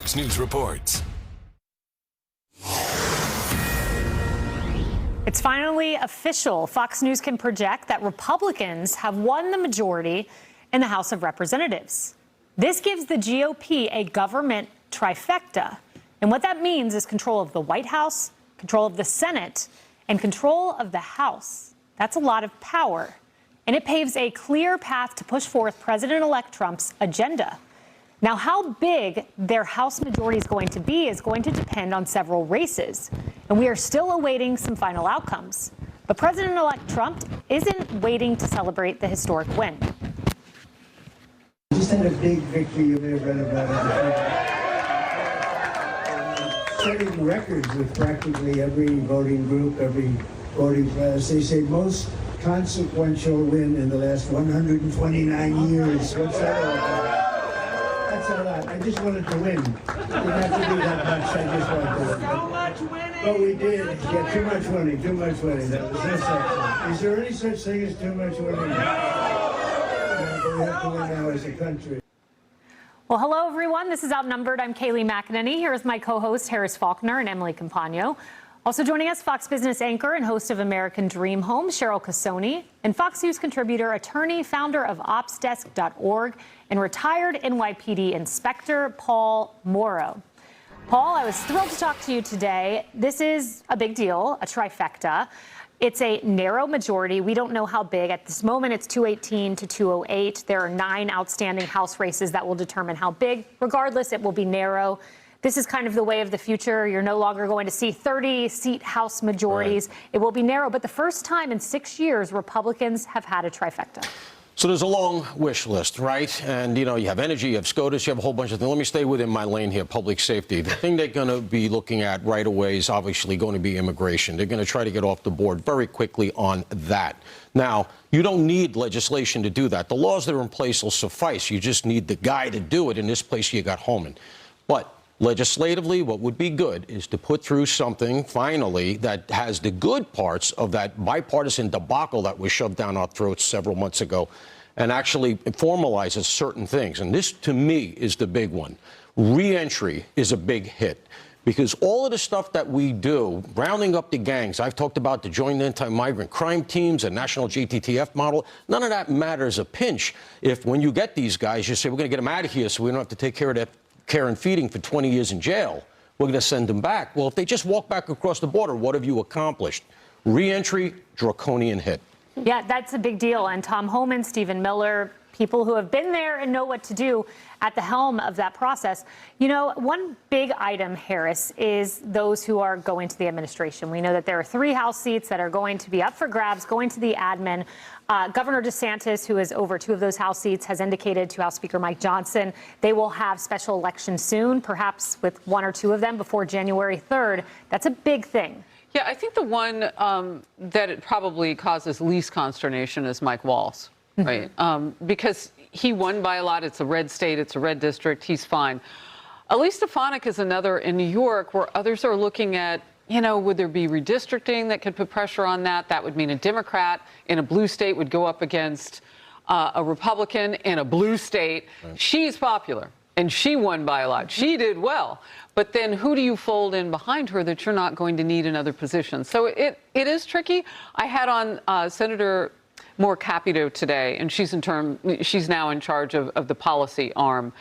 Fox News reports. It's finally official. Fox News can project that Republicans have won the majority in the House of Representatives. This gives the GOP a government trifecta. And what that means is control of the White House, control of the Senate, and control of the House. That's a lot of power. And it paves a clear path to push forth President-elect Trump's agenda. Now, how big their House majority is going to be is going to depend on several races, and we are still awaiting some final outcomes. But President-elect Trump isn't waiting to celebrate the historic win. Just had a big victory. You may have read about it. Setting records with practically every voting group, every voting class. They say most consequential win in the last 129 years. What's that all about? That's a lot. I just wanted to win. Didn't have to do that much. I just wanted to win. So much winning. But we did. Yeah, too much winning. Too much winning. That was no such. Is there any such thing as too much winning? No, but we have to win now as a country. Well, hello, everyone. This is Outnumbered. I'm Kayleigh McEnany. Here is my co-host, Harris Faulkner and Emily Compagno. Also joining us, Fox Business anchor and host of American Dream Home, Cheryl Casoni, and Fox News contributor, attorney, founder of OpsDesk.org, and retired NYPD inspector, Paul Morrow. Paul, I was thrilled to talk to you today. This is a big deal, a trifecta. It's a narrow majority. We don't know how big. At this moment, it's 218 to 208. There are 9 outstanding House races that will determine how big. Regardless, it will be narrow. This is kind of the way of the future. You're no longer going to see 30-seat House majorities. Right. It will be narrow. But the first time in 6 years, Republicans have had a trifecta. So there's a long wish list, right? And, you know, you have energy, you have SCOTUS, you have a whole bunch of things. Let me stay within my lane here, public safety. The thing they're going to be looking at right away is obviously going to be immigration. They're going to try to get off the board very quickly on that. Now, you don't need legislation to do that. The laws that are in place will suffice. You just need the guy to do it. In this place, you got Homan. But legislatively, what would be good is to put through something, finally, that has the good parts of that bipartisan debacle that was shoved down our throats several months ago and actually formalizes certain things. And this, to me, is the big one. Reentry is a big hit. Because all of the stuff that we do, rounding up the gangs, I've talked about the Joint Anti-Migrant Crime Teams, a national GTTF model, none of that matters a pinch if when you get these guys, you say, we're going to get them out of here so we don't have to take care of that care and feeding for 20 years in jail. We're going to send them back. Well, if they just walk back across the border, what have you accomplished? Reentry, draconian hit. Yeah, that's a big deal. And Tom Homan, Stephen Miller, people who have been there and know what to do at the helm of that process. You know, one big item, Harris, is those who are going to the administration. We know that there are 3 House seats that are going to be up for grabs, going to the admin. Governor DeSantis, who is over 2 of those House seats, has indicated to House Speaker Mike Johnson they will have special elections soon, perhaps with 1 or 2 of them before January 3rd. That's a big thing. Yeah, I think the one that it probably causes least consternation is Mike Walz, right? Because he won by a lot. It's a red state. It's a red district. He's fine. Elise Stefanik is another in New York where others are looking at, you know, would there be redistricting that could put pressure on that? That would mean a Democrat in a blue state would go up against a Republican in a blue state. Right. She's popular, and she won by a lot. She did well. But then who do you fold in behind her that you're not going to need in other positions? So it is tricky. I had on Senator Moore Capito today, and she's now in charge of the policy arm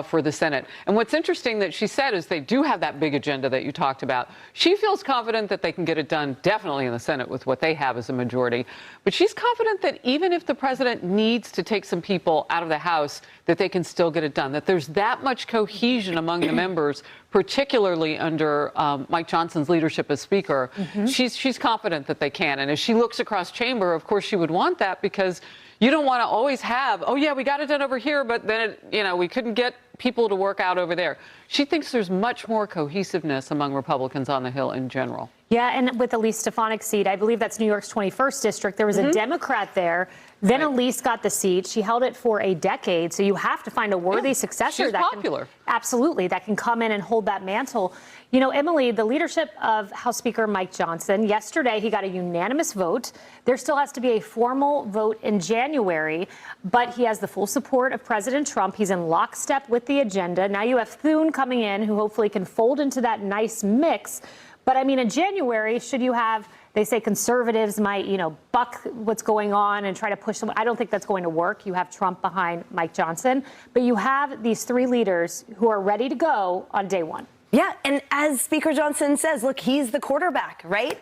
for the Senate. And what's interesting that she said is they do have that big agenda that you talked about. She feels confident that they can get it done definitely in the Senate with what they have as a majority. But she's confident that even if the president needs to take some people out of the House, that they can still get it done, that there's that much cohesion among the members, particularly under Mike Johnson's leadership as Speaker. She's confident that they can. And as she looks across chamber, of course, she would want that because you don't want to always have, oh, yeah, we got it done over here, but then, we couldn't get people to work out over there. She thinks there's much more cohesiveness among Republicans on the Hill in general. Yeah, and with Elise Stefanik's seat, I believe that's New York's 21st district. There was a Democrat there. Then Elise got the seat. She held it for a decade. So you have to find a worthy successor. She's that popular. Absolutely. That can come in and hold that mantle. You know, Emily, the leadership of House Speaker Mike Johnson, yesterday he got a unanimous vote. There still has to be a formal vote in January, but he has the full support of President Trump. He's in lockstep with the agenda. Now you have Thune coming in, who hopefully can fold into that nice mix. But I mean, in January, should you have, they say conservatives might, buck what's going on and try to push them. I don't think that's going to work. You have Trump behind Mike Johnson, but you have these three leaders who are ready to go on day one. Yeah, and as Speaker Johnson says, look, he's the quarterback, right?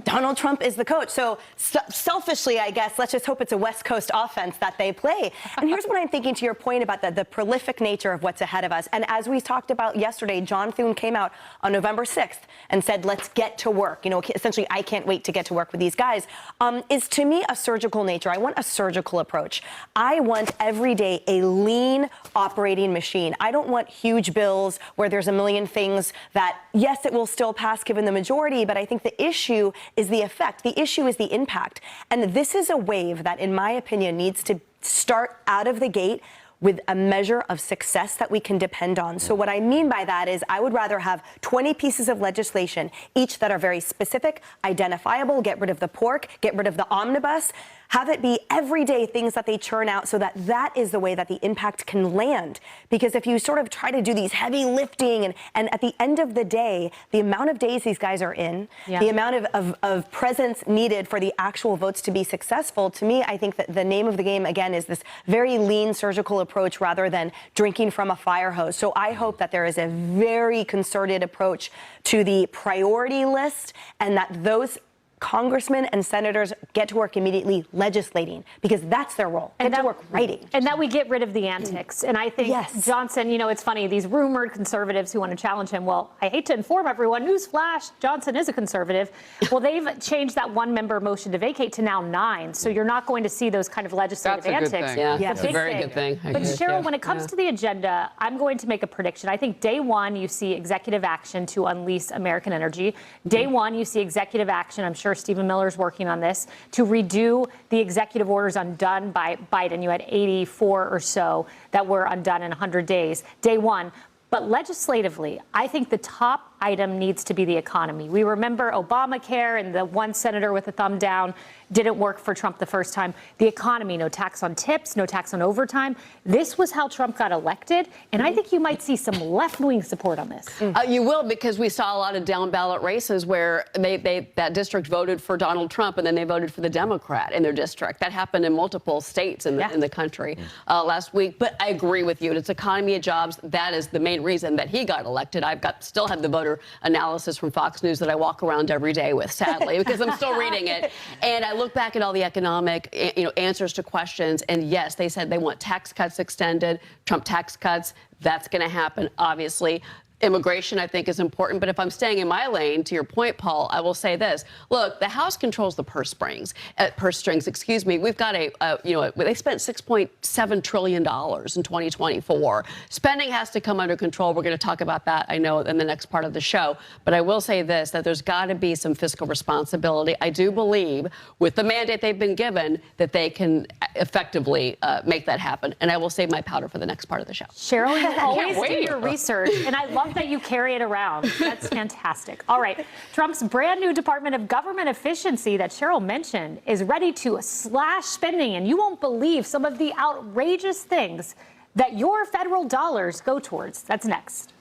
Donald Trump is the coach. So selfishly, I guess, let's just hope it's a West Coast offense that they play. And here's what I'm thinking to your point about the prolific nature of what's ahead of us. And as we talked about yesterday, John Thune came out on November 6th and said, let's get to work. Essentially, I can't wait to get to work with these guys. Is to me a surgical nature. I want a surgical approach. I want every day a lean operating machine. I don't want huge bills where there's a million things that, yes, it will still pass given the majority, but I think the issue is the effect. The issue is the impact. And this is a wave that, in my opinion, needs to start out of the gate with a measure of success that we can depend on. So what I mean by that is I would rather have 20 pieces of legislation, each that are very specific, identifiable, get rid of the pork, get rid of the omnibus, have it be everyday things that they churn out so that that is the way that the impact can land. Because if you sort of try to do these heavy lifting and at the end of the day, the amount of days these guys are in, the amount of presence needed for the actual votes to be successful, to me, I think that the name of the game, again, is this very lean surgical approach rather than drinking from a fire hose. So I hope that there is a very concerted approach to the priority list and that those congressmen and senators get to work immediately legislating, because that's their role. Get to work writing. And that we get rid of the antics. And I think Johnson, it's funny, these rumored conservatives who want to challenge him. Well, I hate to inform everyone, newsflash, Johnson is a conservative. Well, they've changed that one-member motion to vacate to now 9. So you're not going to see those kind of legislative antics. That's a good thing. Yeah, that's a very good thing. But Cheryl, when it comes to the agenda, I'm going to make a prediction. I think day one, you see executive action to unleash American energy. Day one, you see executive action. I'm sure Stephen Miller's working on this to redo the executive orders undone by Biden. You had 84 or so that were undone in 100 days. Day one. But legislatively, I think the top item needs to be the economy. We remember Obamacare and the one senator with a thumb down didn't work for Trump the first time. The economy, no tax on tips, no tax on overtime. This was how Trump got elected. And I think you might see some left-wing support on this. You will, because we saw a lot of down-ballot races where that district voted for Donald Trump and then they voted for the Democrat in their district. That happened in multiple states in the country last week. But I agree with you. It's economy of jobs. That is the main reason that he got elected. Still have the voter analysis from Fox News that I walk around every day with, sadly, because I'm still reading it. And I look back at all the economic, answers to questions. And yes, they said they want tax cuts extended, Trump tax cuts. That's going to happen, obviously. Immigration, I think, is important. But if I'm staying in my lane, to your point, Paul, I will say this. Look, the House controls the purse strings. We've got they spent $6.7 trillion in 2024. Spending has to come under control. We're going to talk about that, I know, in the next part of the show. But I will say this, that there's got to be some fiscal responsibility. I do believe, with the mandate they've been given, that they can effectively make that happen. And I will save my powder for the next part of the show. Cheryl, you always do your research, and I love that you carry it around. That's fantastic. All right. Trump's brand new Department of Government Efficiency that Cheryl mentioned is ready to slash spending, and you won't believe some of the outrageous things that your federal dollars go towards. That's next.